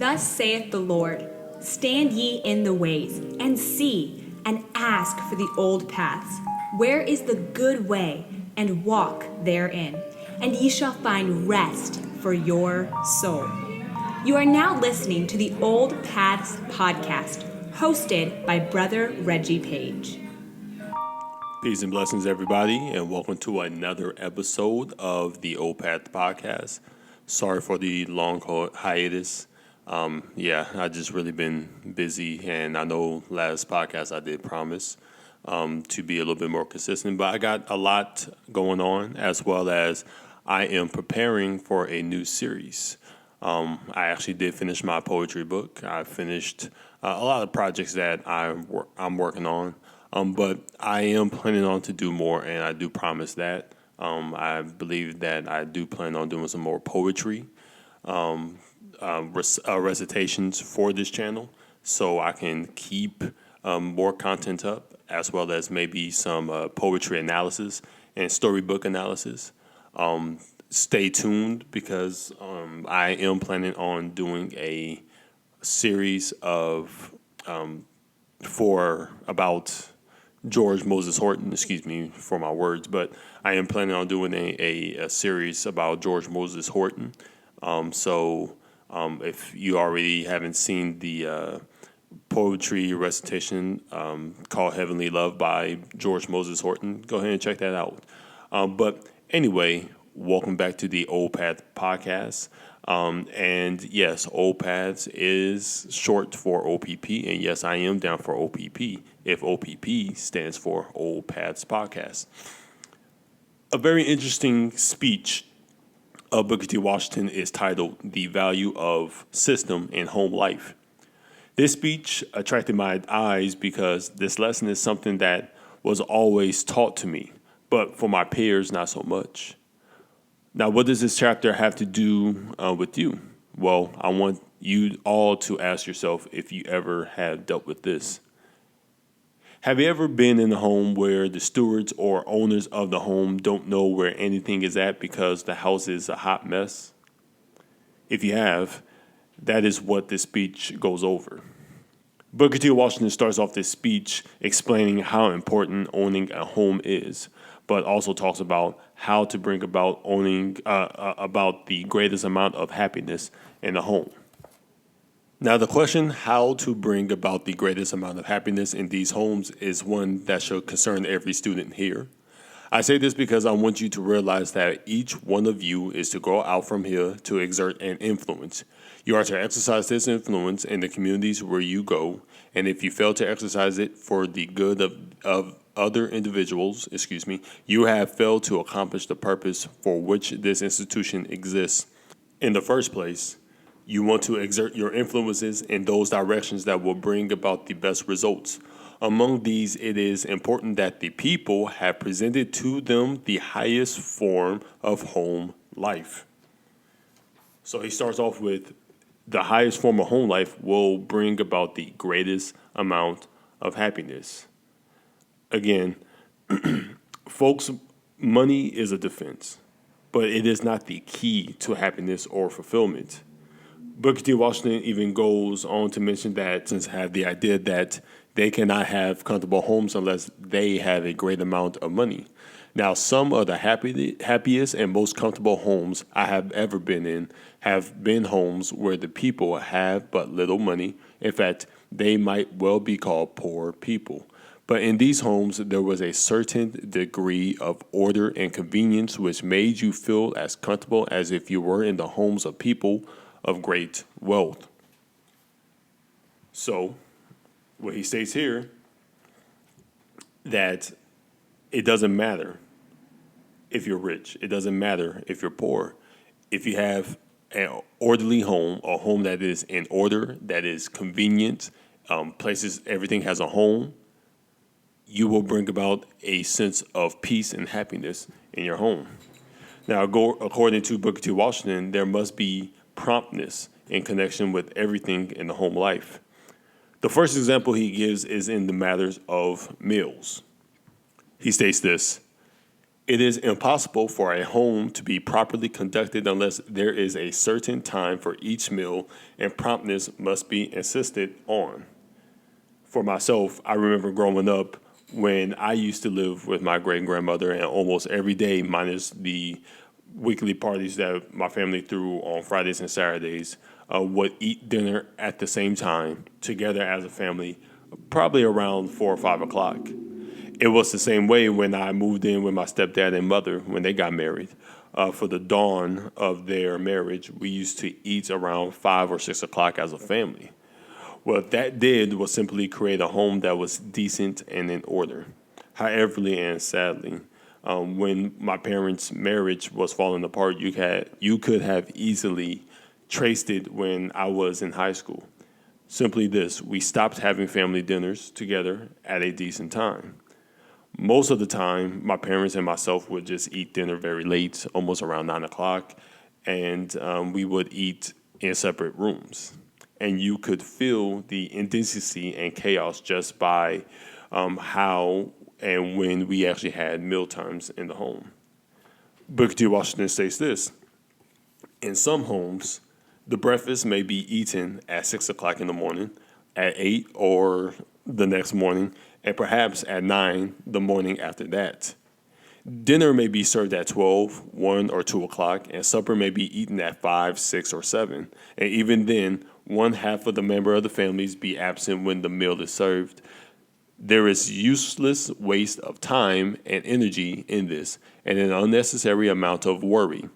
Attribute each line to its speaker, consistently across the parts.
Speaker 1: Thus saith the Lord, stand ye in the ways, and see, and ask for the old paths. Where is the good way, and walk therein, and ye shall find rest for your soul. You are now listening to the Old Paths Podcast, hosted by Brother Reggie Paige.
Speaker 2: Peace and blessings, everybody, and welcome to another episode of the Old Path Podcast. Sorry for the long hiatus. I just really been busy, and I know last podcast I did promise to be a little bit more consistent, but I got a lot going on, as well as I am preparing for a new series. I actually did finish my poetry book. I finished a lot of projects that I'm working on. But I am planning on to do more, and I do promise that. I believe that I do plan on doing some more poetry recitations for this channel, so I can keep more content up, as well as maybe some poetry analysis and storybook analysis. Stay tuned, because I am planning on doing a series of about George Moses Horton, excuse me for my words, but I am planning on doing a series about George Moses Horton. If you already haven't seen the poetry recitation called Heavenly Love by George Moses Horton, go ahead and check that out. But anyway, welcome back to the Old Path Podcast. And yes, Old Paths is short for OPP, and yes, I am down for OPP, if OPP stands for Old Paths Podcast. A very interesting speech of Booker T. Washington is titled The Value of System in Home Life. This speech attracted my eyes because this lesson is something that was always taught to me, but for my peers, not so much. Now, what does this chapter have to do with you? Well, I want you all to ask yourself if you ever have dealt with this. Have you ever been in a home where the stewards or owners of the home don't know where anything is at because the house is a hot mess? If you have, that is what this speech goes over. Booker T. Washington starts off this speech explaining how important owning a home is, but also talks about how to bring about owning about the greatest amount of happiness in a home. Now, the question how to bring about the greatest amount of happiness in these homes is one that should concern every student here. I say this because I want you to realize that each one of you is to go out from here to exert an influence. You are to exercise this influence in the communities where you go, and if you fail to exercise it for the good of other individuals, you have failed to accomplish the purpose for which this institution exists in the first place. You want to exert your influences in those directions that will bring about the best results. Among these, it is important that the people have presented to them the highest form of home life. So he starts off with the highest form of home life will bring about the greatest amount of happiness. Again, folks, money is a defense, but it is not the key to happiness or fulfillment. Booker T. Washington even goes on to mention that since have the idea that they cannot have comfortable homes unless they have a great amount of money. Now, some of the happiest and most comfortable homes I have ever been in have been homes where the people have but little money. In fact, they might well be called poor people. But in these homes, there was a certain degree of order and convenience which made you feel as comfortable as if you were in the homes of people of great wealth. So, what he states here, that it doesn't matter if you're rich. It doesn't matter if you're poor. If you have an orderly home, a home that is in order, that is convenient, everything has a home, you will bring about a sense of peace and happiness in your home. Now, according to Booker T. Washington, there must be promptness in connection with everything in the home life. The first example he gives is in the matters of meals. He states this: It is impossible for a home to be properly conducted unless there is a certain time for each meal, and promptness must be insisted on. For myself, I remember growing up when I used to live with my great grandmother, and almost every day, minus the weekly parties that my family threw on Fridays and Saturdays, would eat dinner at the same time together as a family, probably around 4 or 5 o'clock. It was the same way when I moved in with my stepdad and mother when they got married. For the dawn of their marriage, we used to eat around 5 or 6 o'clock as a family. What that did was simply create a home that was decent and in order. However, and sadly, when my parents' marriage was falling apart, you could have easily traced it when I was in high school. Simply this: we stopped having family dinners together at a decent time. Most of the time, my parents and myself would just eat dinner very late, almost around 9 o'clock, and we would eat in separate rooms. And you could feel the intensity and chaos just by how and when we actually had meal times in the home. Booker T. Washington states this: in some homes, the breakfast may be eaten at 6 o'clock in the morning, at 8 or the next morning, and perhaps at 9 the morning after that. Dinner may be served at 12, 1, or 2 o'clock, and supper may be eaten at 5, 6, or 7. And even then, one half of the member of the families be absent when the meal is served. There is useless waste of time and energy in this, and an unnecessary amount of worry.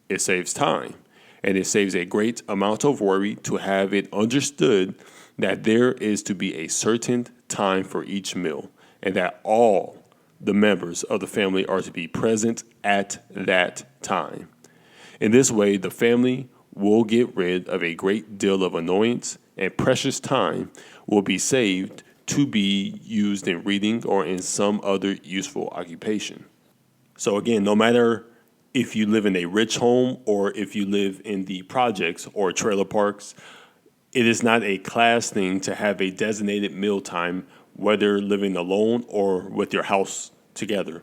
Speaker 2: It saves time, and it saves a great amount of worry to have it understood that there is to be a certain time for each meal, and that all the members of the family are to be present at that time. In this way, the family will get rid of a great deal of annoyance, and precious time will be saved to be used in reading or in some other useful occupation. So again, no matter if you live in a rich home or if you live in the projects or trailer parks, it is not a class thing to have a designated meal time, whether living alone or with your house together.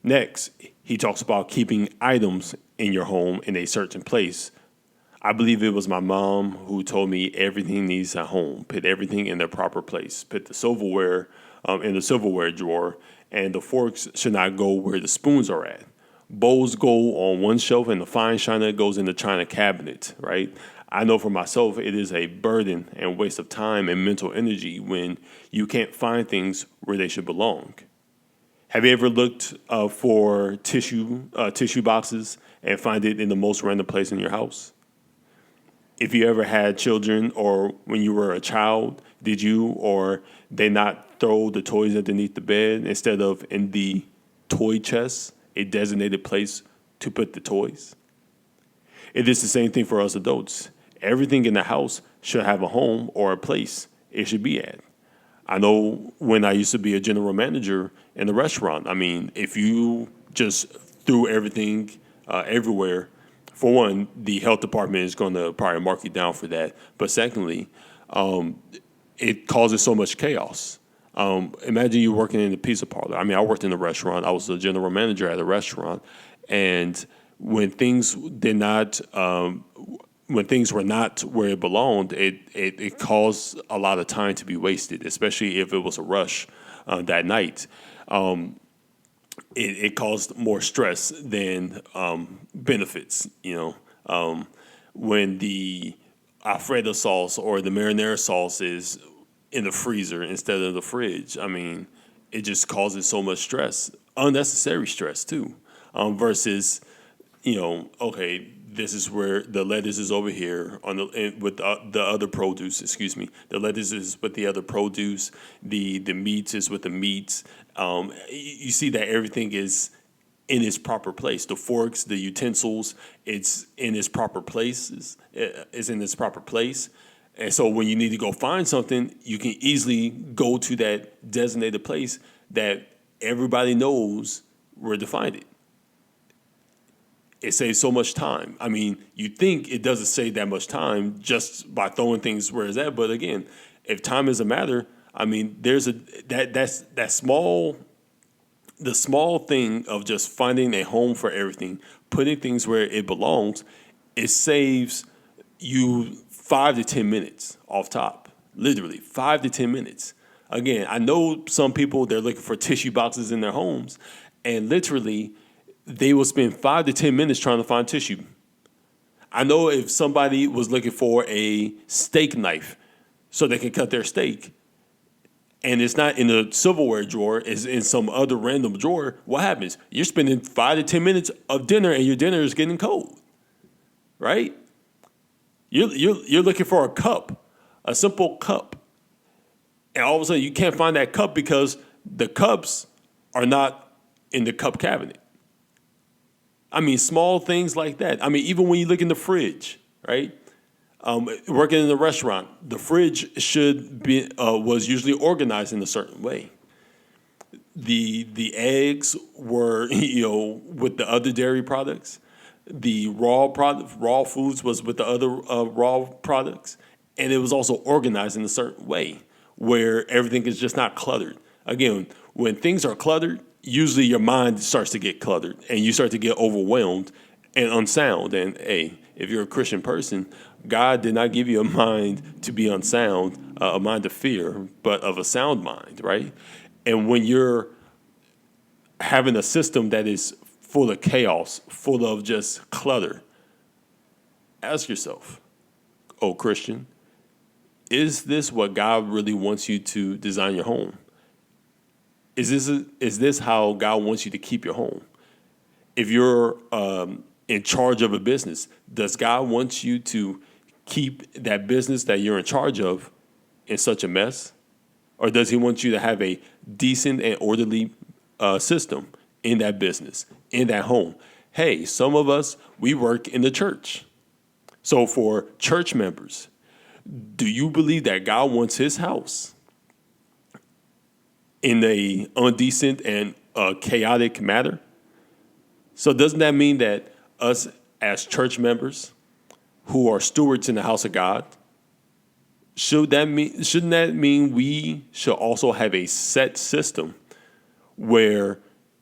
Speaker 2: Next, he talks about keeping items in your home in a certain place. I believe it was my mom who told me everything needs a home. Put everything in their proper place. Put the silverware in the silverware drawer, and the forks should not go where the spoons are at. Bowls go on one shelf, and the fine china goes in the china cabinet, right? I know for myself, it is a burden and waste of time and mental energy when you can't find things where they should belong. Have you ever looked for tissue boxes and find it in the most random place in your house? If you ever had children, or when you were a child, did you or they not throw the toys underneath the bed instead of in the toy chest, a designated place to put the toys? It is the same thing for us adults. Everything in the house should have a home or a place it should be at. I know when I used to be a general manager in a restaurant, I mean, if you just threw everything everywhere, for one, the health department is going to probably mark you down for that. But secondly, it causes so much chaos. Imagine you working in a pizza parlor. I mean, I worked in a restaurant. I was a general manager at a restaurant. And when things were not where it belonged, it caused a lot of time to be wasted, especially if it was a rush that night. It caused more stress than benefits. When the Alfredo sauce or the marinara sauce is in the freezer instead of the fridge, I mean, it just causes so much stress, unnecessary stress too. Versus, okay, this is where the lettuce is over here with the other produce. Excuse me, the lettuce is with the other produce. The meats is with the meats. You see that everything is in its proper place. The forks, the utensils, it's in its proper places. Is in its proper place. And so when you need to go find something, you can easily go to that designated place that everybody knows where to find it. It saves so much time. I mean, you think it doesn't save that much time just by throwing things where it's at. But again, if time is a matter, I mean, there's that small the small thing of just finding a home for everything, putting things where it belongs, it saves you 5 to 10 minutes off top. Literally 5 to 10 minutes. Again, I know some people, they're looking for tissue boxes in their homes, and literally they will spend 5 to 10 minutes trying to find tissue. I know if somebody was looking for a steak knife so they can cut their steak, and it's not in the silverware drawer, it's in some other random drawer, what happens? You're spending 5 to 10 minutes of dinner, and your dinner is getting cold, right? You're looking for a cup, a simple cup, and all of a sudden you can't find that cup because the cups are not in the cup cabinet. I mean, small things like that. I mean, even when you look in the fridge, right? Working in a restaurant, the fridge was usually organized in a certain way. The eggs were with the other dairy products. The raw foods was with the other raw products, and it was also organized in a certain way where everything is just not cluttered. Again, when things are cluttered, usually your mind starts to get cluttered, and you start to get overwhelmed and unsound. And hey, if you're a Christian person, God did not give you a mind to be unsound, a mind of fear, but of a sound mind, right? And when you're having a system that is full of chaos, full of just clutter, ask yourself, oh Christian, is this what God really wants you to design your home? Is this how God wants you to keep your home? If you're in charge of a business, does God want you to keep that business that you're in charge of in such a mess? Or does he want you to have a decent and orderly system in that business, in that home? Hey, some of us, we work in the church. So for church members, do you believe that God wants his house in a undecent and chaotic manner? So doesn't that mean that us as church members who are stewards in the house of God, shouldn't that mean we should also have a set system where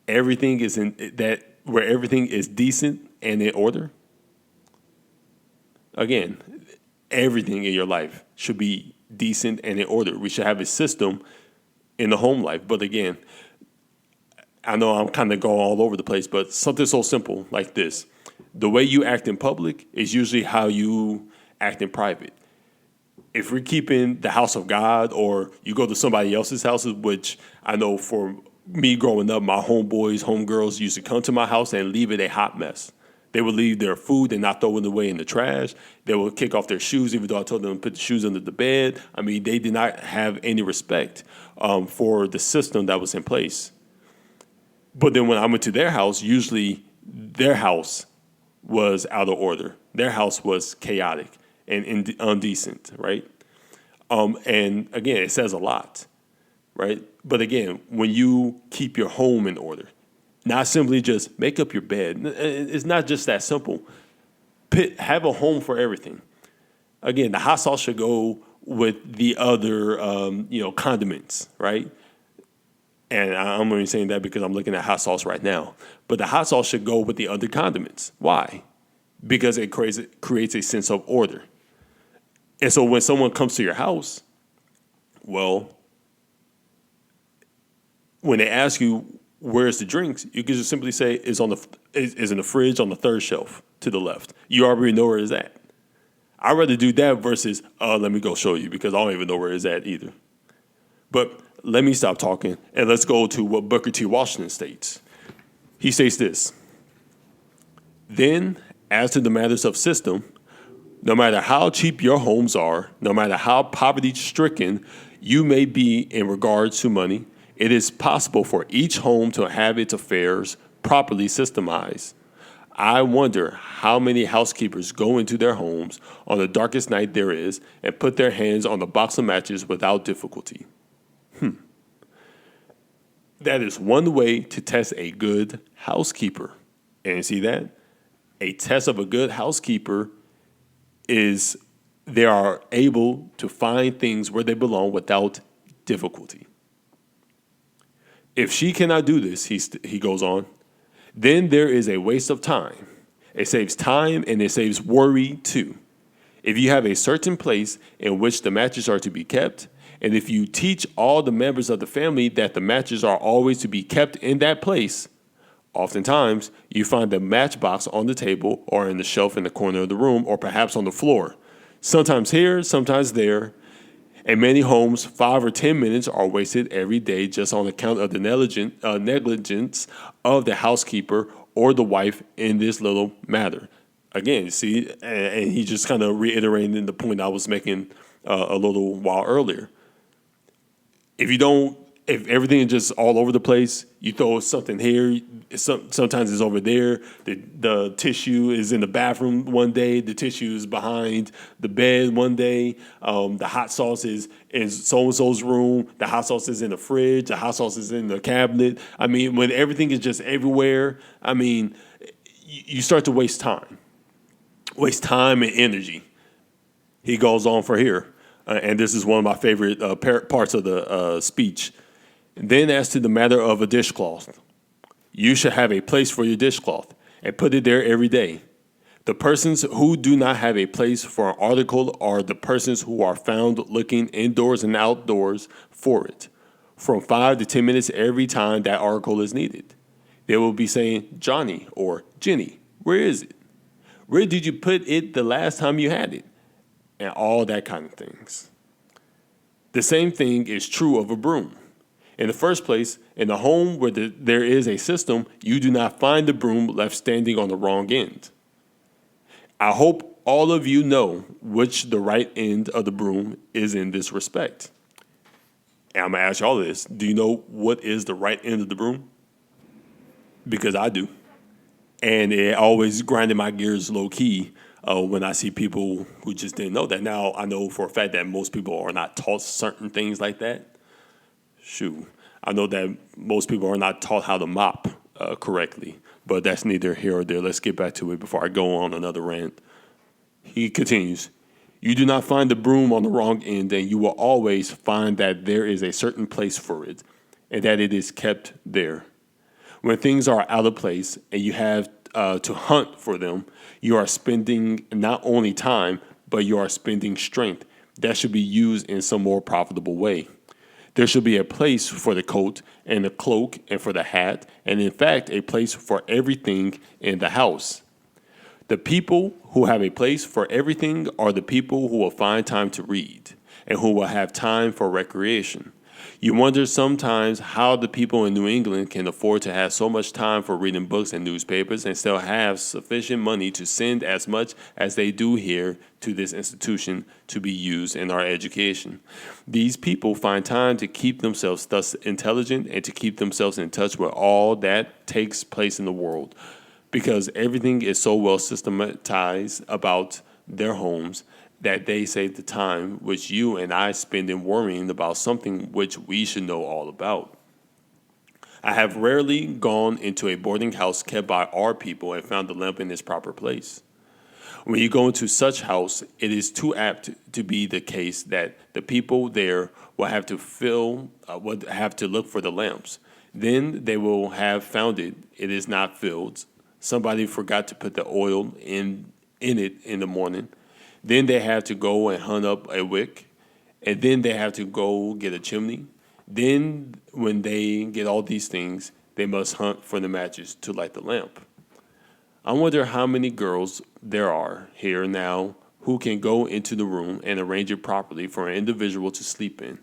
Speaker 2: everything is where everything is decent and in order? Again, everything in your life should be decent and in order. We should have a system in the home life. But again, I know I'm kind of going all over the place, but something so simple like this. The way you act in public is usually how you act in private. If we're keeping the house of God, or you go to somebody else's houses, which I know for me growing up, my homeboys, homegirls used to come to my house and leave it a hot mess. They would leave their food and not throw it away in the trash. They would kick off their shoes, even though I told them to put the shoes under the bed. I mean, they did not have any respect for the system that was in place. But then when I went to their house, usually their house was out of order. Their house was chaotic and indecent, right? And again, it says a lot, right? But again, when you keep your home in order, not simply just make up your bed. It's not just that simple. Have a home for everything. Again, the hot sauce should go with the other, condiments, right? And I'm only saying that because I'm looking at hot sauce right now. But the hot sauce should go with the other condiments. Why? Because it creates a sense of order. And so when someone comes to your house, well, when they ask you where's the drinks, you can just simply say is in the fridge on the third shelf to the left. You already know where it's at. I'd rather do that versus let me go show you, because I don't even know where it's at either. But let me stop talking and let's go to what Booker T. Washington states. He states this: then, as to the matters of system, no matter how cheap your homes are, no matter how poverty-stricken you may be in regards to money, it is possible for each home to have its affairs properly systemized. I wonder how many housekeepers go into their homes on the darkest night there is and put their hands on the box of matches without difficulty. That is one way to test a good housekeeper. And you see that? A test of a good housekeeper is they are able to find things where they belong without difficulty. If she cannot do this, he goes on, then there is a waste of time. It saves time and it saves worry too. If you have a certain place in which the matches are to be kept, and if you teach all the members of the family that the matches are always to be kept in that place, oftentimes you find the matchbox on the table or in the shelf in the corner of the room or perhaps on the floor. Sometimes here, sometimes there. In many homes, 5 or 10 minutes are wasted every day just on account of the negligence of the housekeeper or the wife in this little matter. Again, see, and he just kind of reiterating the point I was making a little while earlier. If everything is just all over the place, you throw something here, sometimes it's over there. The tissue is in the bathroom one day, the tissue is behind the bed one day. The hot sauce is in so-and-so's room, the hot sauce is in the fridge, the hot sauce is in the cabinet. I mean, when everything is just everywhere, I mean, you start to waste time and energy. He goes on for here. And this is one of my favorite parts of the speech. Then as to the matter of a dishcloth, you should have a place for your dishcloth and put it there every day. The persons who do not have a place for an article are the persons who are found looking indoors and outdoors for it, from 5 to 10 minutes every time that article is needed. They will be saying, Johnny or Jenny, where is it? Where did you put it the last time you had it? And all that kind of things. The same thing is true of a broom. In the first place, in a home where there is a system, you do not find the broom left standing on the wrong end. I hope all of you know which the right end of the broom is in this respect. And I'm going to ask y'all this. Do you know what is the right end of the broom? Because I do. And it always grinded my gears low key when I see people who just didn't know that. Now, I know for a fact that most people are not taught certain things like that. Shoot, I know that most people are not taught how to mop correctly, but that's neither here or there. Let's get back to it before I go on another rant. He continues, you do not find the broom on the wrong end, and you will always find that there is a certain place for it, and that it is kept there. When things are out of place and you have to hunt for them, you are spending not only time, but you are spending strength that should be used in some more profitable way. There should be a place for the coat and the cloak and for the hat, and in fact, a place for everything in the house. The people who have a place for everything are the people who will find time to read and who will have time for recreation. You wonder sometimes how the people in New England can afford to have so much time for reading books and newspapers and still have sufficient money to send as much as they do here to this institution to be used in our education. These people find time to keep themselves thus intelligent and to keep themselves in touch with all that takes place in the world, because everything is so well systematized about their homes that they save the time which you and I spend in worrying about something which we should know all about. I have rarely gone into a boarding house kept by our people and found the lamp in its proper place. When you go into such house, it is too apt to be the case that the people there will have to look for the lamps. Then they will have found it. It is not filled. Somebody forgot to put the oil in it in the morning. Then they have to go and hunt up a wick, and then they have to go get a chimney. Then when they get all these things, they must hunt for the matches to light the lamp. I wonder how many girls there are here now who can go into the room and arrange it properly for an individual to sleep in.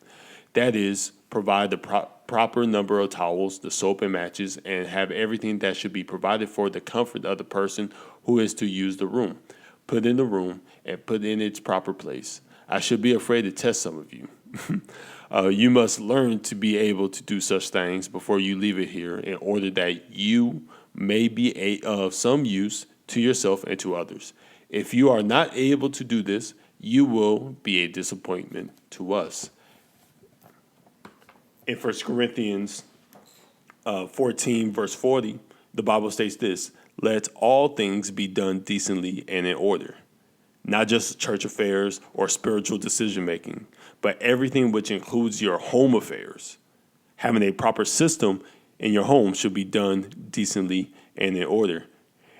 Speaker 2: That is, provide the proper number of towels, the soap and matches, and have everything that should be provided for the comfort of the person who is to use the room. Put in the room and put in its proper place. I should be afraid to test some of you. You must learn to be able to do such things before you leave it here in order that you may be of some use to yourself and to others. If you are not able to do this, you will be a disappointment to us. In 1 Corinthians 14, verse 40, the Bible states this: let all things be done decently and in order, not just church affairs or spiritual decision-making, but everything which includes your home affairs. Having a proper system in your home should be done decently and in order.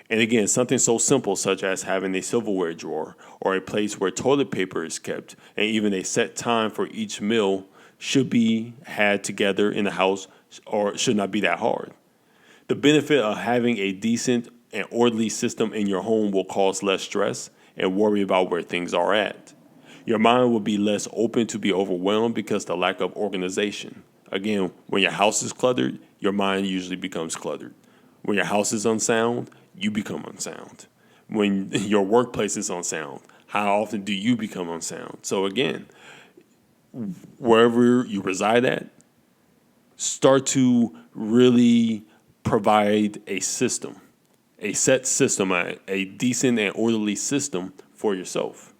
Speaker 2: And again, something so simple such as having a silverware drawer or a place where toilet paper is kept and even a set time for each meal should be had together in the house or should not be that hard. The benefit of having a decent and orderly system in your home will cause less stress and worry about where things are at. Your mind will be less open to be overwhelmed because of the lack of organization. Again, when your house is cluttered, your mind usually becomes cluttered. When your house is unsound, you become unsound. When your workplace is unsound, how often do you become unsound? So again, wherever you reside at, start to really provide a system, a set system, a decent and orderly system for yourself,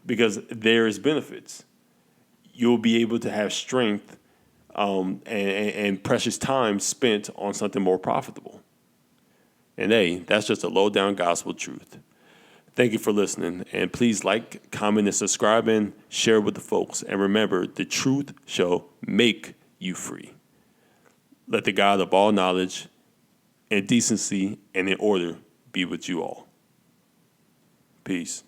Speaker 2: because there is benefits. You'll be able to have strength and precious time spent on something more profitable. And hey, that's just a low down gospel truth. Thank you for listening, and please like, comment, and subscribe, and share with the folks. And remember, the truth shall make you free. Let the God of all knowledge and decency and in order be with you all. Peace.